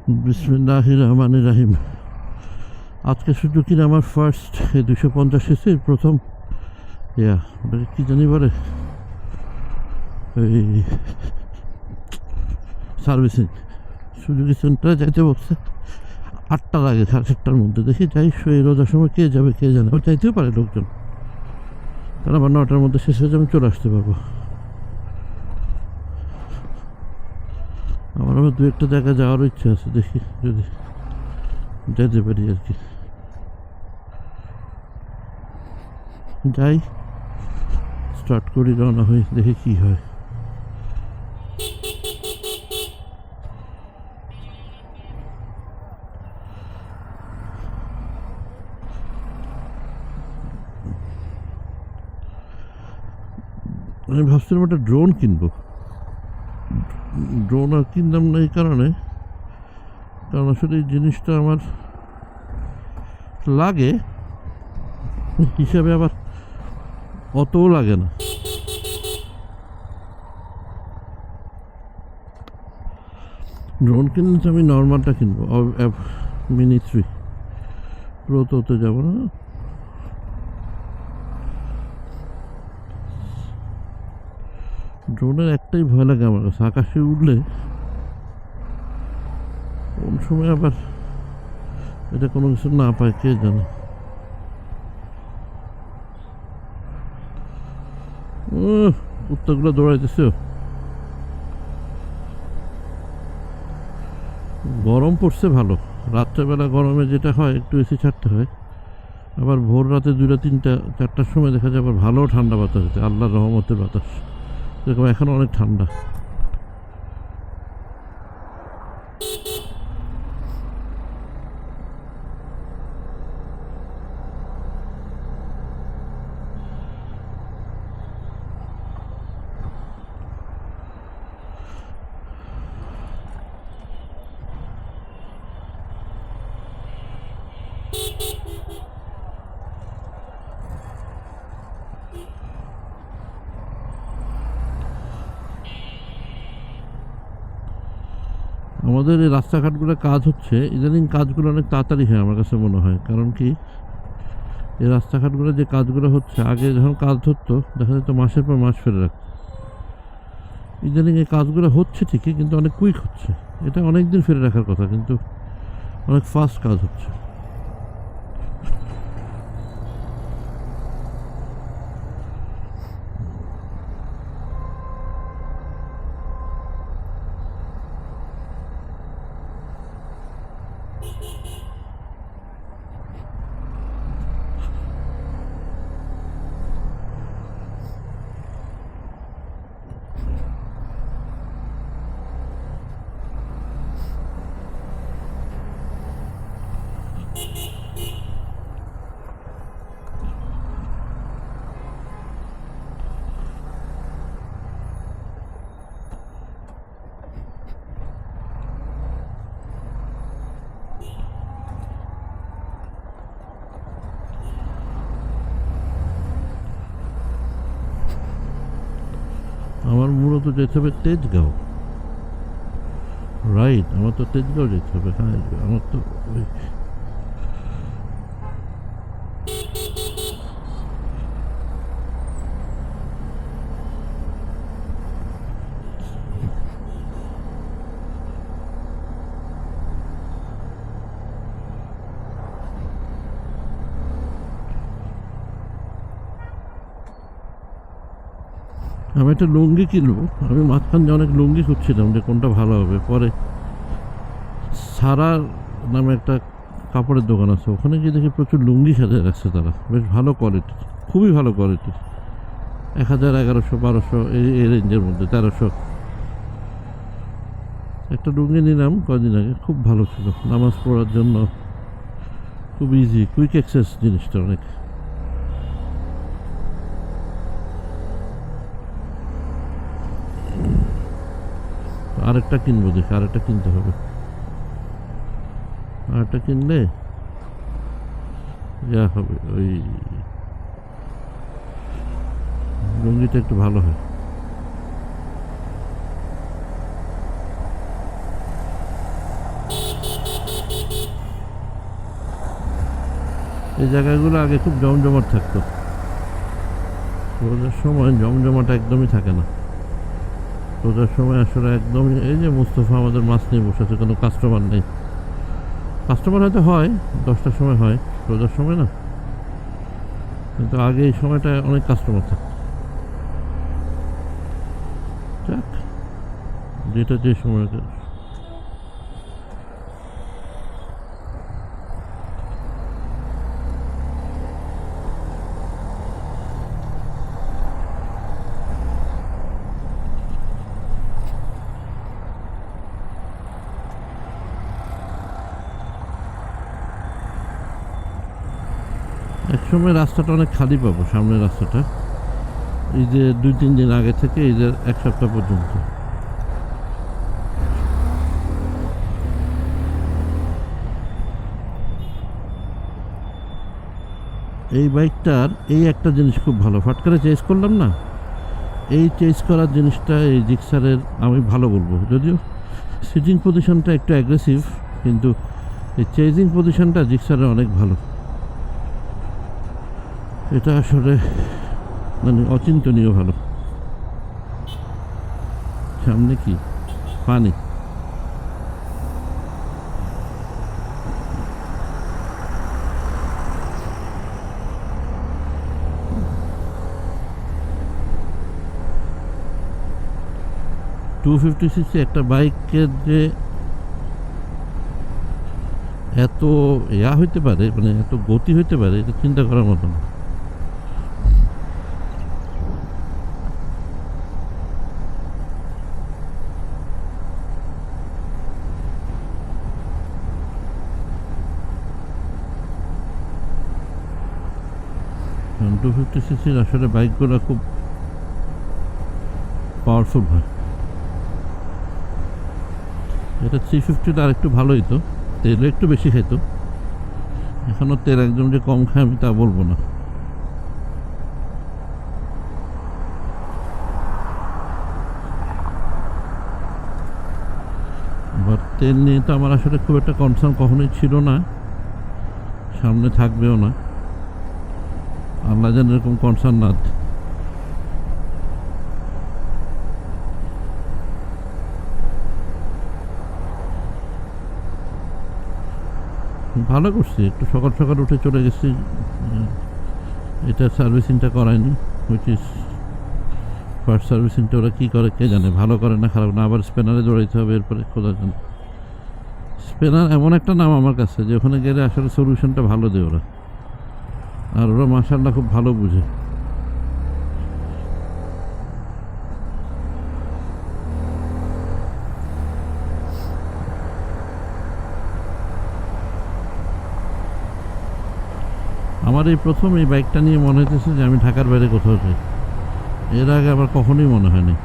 বিসমিল্লাহির রহমানির রহিম। আজকে সুজুকির আমার ফার্স্ট 250 সিসির প্রথম কি জানি বলে এই সার্ভিসিং সুজুকি সেন্টারে যাইতে বলছে 8টার আগে, 7:30টার মধ্যে। দেখি যাই, এই রোজার সময় কে যাবে কে জানে, ও চাইতেও পারে লোকজন, কারণ আবার 9টার মধ্যে শেষ হয়ে যাবে, চলে আসতে পারবো। আমার আবার 2-1টা জায়গায় যাওয়ারও ইচ্ছা আছে, দেখি যদি যেতে পারি আর কি। যাই, স্টার্ট করি, রওনা হই, দেখি কি হয়। আমি ভাবছিলাম একটা ড্রোন কিনবো। ড্রোন আর কিনলাম না এই কারণে, কারণ আসলে এই জিনিসটা আমার লাগে হিসাবে, আবার অতও লাগে না। ড্রোন কিনলে আমি নর্মালটা কিনবো, মিনি 3 প্রো তো যাবো না। ড্রোনের একটাই ভয় লাগে আমার কাছে, আকাশে উঠলে কোন সময় আবার এটা কোনো কিছু না পায় কে জানে। কুত্তাগুলো দৌড়াইতেছে। গরম পড়ছে ভালো, রাত্রেবেলা গরমে যেটা হয় একটু এসি ছাড়তে হয়, আবার ভোর রাতে 2টা 3টা 4টার সময় দেখা যায় আবার ভালো ঠান্ডা বাতাস হচ্ছে, আল্লাহর রহমতের বাতাস। এরকম এখন অনেক ঠান্ডা। আমাদের এই রাস্তাঘাটগুলো কাজ হচ্ছে ইদানিং, কাজগুলো অনেক তাড়াতাড়ি হয় আমার কাছে মনে হয়। কারণ কি, এই রাস্তাঘাটগুলো যে কাজগুলো হচ্ছে, আগে যখন কাজ ধরতো দেখা যেত মাসের পর মাস ফেলে রাখতো। ইদানিং এই কাজগুলো হচ্ছে ঠিকই, কিন্তু অনেক কুইক হচ্ছে। এটা অনেক দিন ফেলে রাখার কথা, কিন্তু অনেক ফাস্ট কাজ হচ্ছে। আমার মূলত যেতে হবে তেজগাঁও। রাইট, আমার তো তেজগাঁও যেতে হবে। হ্যাঁ, আমার তো ওই আমি একটা লুঙ্গি কিনবো। আমি মাঝখানে অনেক লুঙ্গি খুঁজছিলাম যে কোনটা ভালো হবে। পরে সারা নামে একটা কাপড়ের দোকান আছে, ওখানে গিয়ে দেখি প্রচুর লুঙ্গি সাজিয়ে রাখছে তারা, বেশ ভালো কোয়ালিটির, খুবই ভালো কোয়ালিটির। 1000, 1100, 1200 এই রেঞ্জের মধ্যে, 1300। একটা লুঙ্গি নিলাম কদিন আগে, খুব ভালো ছিল, নামাজ পড়ার জন্য খুব ইজি, কুইক অ্যাক্সেস জিনিসটা অনেক। আরেকটা কিনবো, দেখি আরেকটা কিনতে হবে। আরেকটা কিনলে যা হবে, ওই লুঙ্গিটা একটু ভালো হয়। এই জায়গাগুলো আগে খুব জমজমাট থাকতো, রোজার সময় জমজমাট একদমই থাকে না। রোজার সময় আসলে একদমই, এই যে মুস্তফা আমাদের মাছ নিয়ে বসে আছে, কোনো কাস্টমার নেই। কাস্টমার হয়তো হয় 10টার সময় হয়, রোজার সময় না, কিন্তু আগে এই সময়টা অনেক কাস্টমার থাকতো। যাক, যেটা যে সময় একসময় রাস্তাটা অনেক খালি পাবো, সামনের রাস্তাটা, এই যে 2-3 দিন আগে থেকে এই যে 1 সপ্তাহ পর্যন্ত। এই বাইকটার এই একটা জিনিস খুব ভালো, ফট করে চেঞ্জ করলাম না, এই চেঞ্জ করার জিনিসটা এই জিক্সারের আমি ভালো বলবো। যদিও সিটিং পজিশনটা একটু অ্যাগ্রেসিভ, কিন্তু এই চেজিং পজিশনটা জিক্সারের অনেক ভালো। এটা আসলে মানে অচিন্তনীয় ভালো। সামনে কি পানি, $250cc একটা বাইকের যে এত হইতে পারে, মানে এত গতি হইতে পারে, এটা চিন্তা করার মতো না। কারণ 250cc আসলে বাইকগুলো খুব পাওয়ারফুল হয়। এটা 350টা আর একটু ভালোই, তো তেলও একটু বেশি খেত। এখনও তেল একদম যে কম খায় আমি তা বলবো না। বাট তেল নিয়ে তো আমার আসলে খুব একটা কনসার্ন কখনোই ছিল না, সামনে থাকবেও না, আল্লাহ জানে এরকম কনসার্ন না। ভালো করছি, একটু সকাল সকাল উঠে চলে গেছি। এটা সার্ভিসিংটা করায়নি, হুইচ ইজ ফার্স্ট সার্ভিসিংটা ওরা কী করে কে জানে, ভালো করে না খারাপ না, আবার স্পেনারে দৌড়াইতে হবে এরপরে খোঁজার জন্য। স্পেনার এমন একটা নাম আমার কাছে যে ওখানে গেলে আসলে সলিউশনটা ভালো দেয় ওরা, আর ওরা মাশাআল্লাহ খুব ভালো বুঝে। আমার এই প্রথম এই বাইকটা নিয়ে মনে হইতেছে যে আমি ঢাকার বাইরে কোথাও যাই, এর আগে আবার কখনোই মনে হয়নি।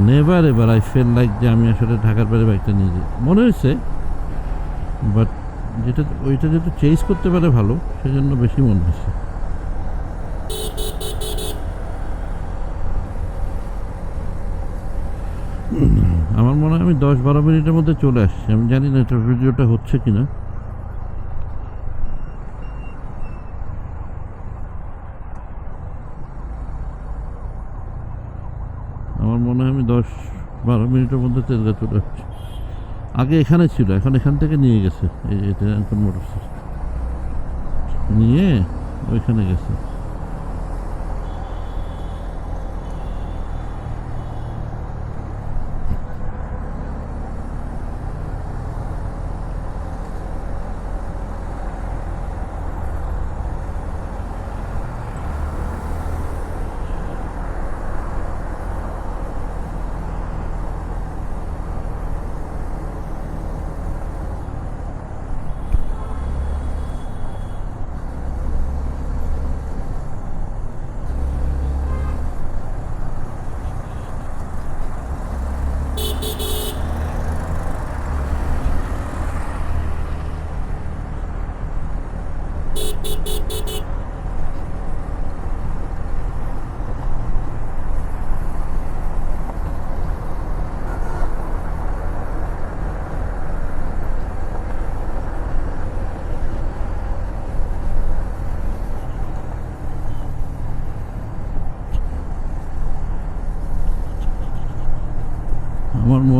Never ever I feel like যে আমি আসলে ঢাকার বাইরে বাইকটা নিয়ে যাই, মনে হয়েছে, বাট যেটা ওইটা যেটা চেঞ্জ করতে পারে ভালো, সেজন্য বেশি মনে হয়েছে। আমার মনে হয় আমি 10-12 মিনিটের মধ্যে চলে আসছি। আমি জানি না এটা ভিডিওটা হচ্ছে কিনা। আমার মনে হয় আমি 10-12 মিনিটের মধ্যে তেলগা চলে আসছি। আগে এখানে ছিল, এখন এখান থেকে নিয়ে গেছে, এই এটা এখন মোটরস নিয়ে ওইখানে গেছে।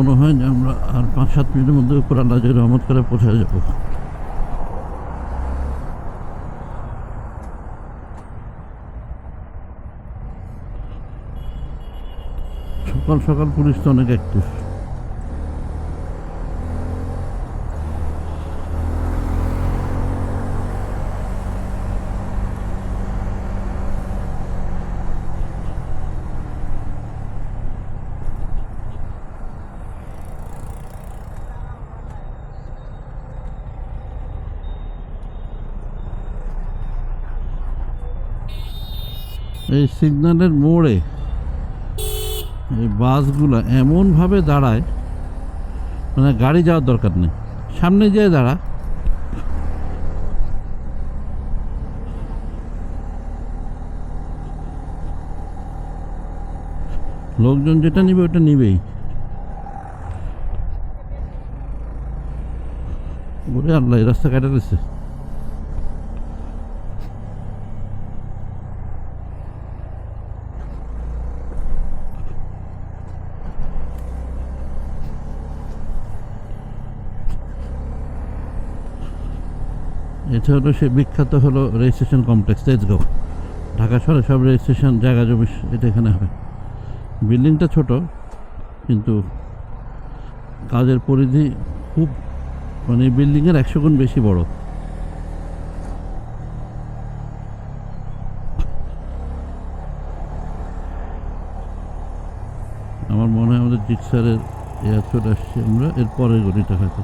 মনে হয় যে আমরা আর 5-7 মিনিটের মধ্যে উপর আল্লাহ যদি রহমত করে পৌঁছে যাব। সকাল সকাল পুলিশ তো অনেক অ্যাক্টিভ। এই সিগন্যালের মোড়ে এই বাসগুলো এমনভাবে দাঁড়ায়, মানে গাড়ি যাওয়ার দরকার নেই, সামনে যেয়ে দাঁড়া। লোকজন যেটা নিবে ওটা নিবেই। বলে আল্লাহ এই রাস্তা কাটা গেছে। এটা হলো সে বিখ্যাত হলো রেজিস্ট্রেশন কমপ্লেক্স তেজগাঁও। ঢাকা শহরে সব রেজিস্ট্রেশন জায়গা জমি এটা এখানে হবে। বিল্ডিংটা ছোট কিন্তু কাজের পরিধি খুব, মানে বিল্ডিংয়ের 100 গুণ বেশি বড়। আমার মনে হয় আমাদের জিক্সারের এয়ার চলে আসছে, আমরা এর পরের গলিটা হয়তো।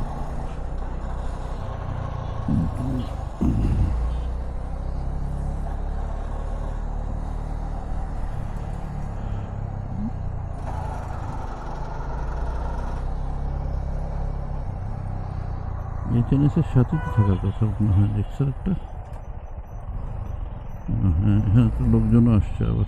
এই টেনিসের সাথে তো থাকার কথা মনে হয় জিক্সার একটা। হ্যাঁ, এখানে তো লোকজনও আসছে আবার।